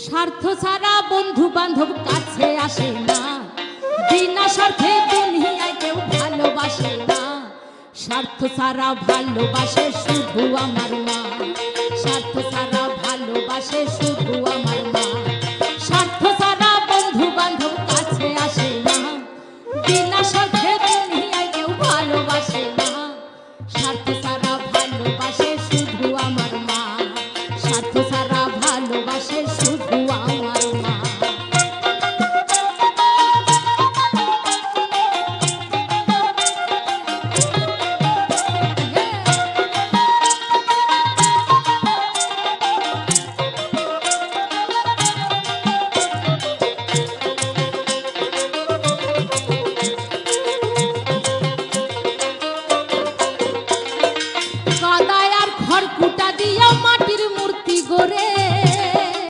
স্বার্থ ছাড়া বন্ধু বান্ধব কাছে আসে না, বিনা স্বার্থে দুনিয়ায় কেউ ভালোবাসে না। স্বার্থ ছাড়া ভালোবাসে শুধু আমার মা, স্বার্থ ছাড়া ভালোবাসে শুধু আমার মা। স্বার্থ ছাড়া বন্ধু বান্ধব কাছে আসে না, বিনা স্বার্থে দুনিয়ায় কেউ ভালোবাসে না। স্বার্থ ছাড়া ভালোবাসে শুধু আমার মা, স্বার্থ ছাড়া ভালোবাসে শুধু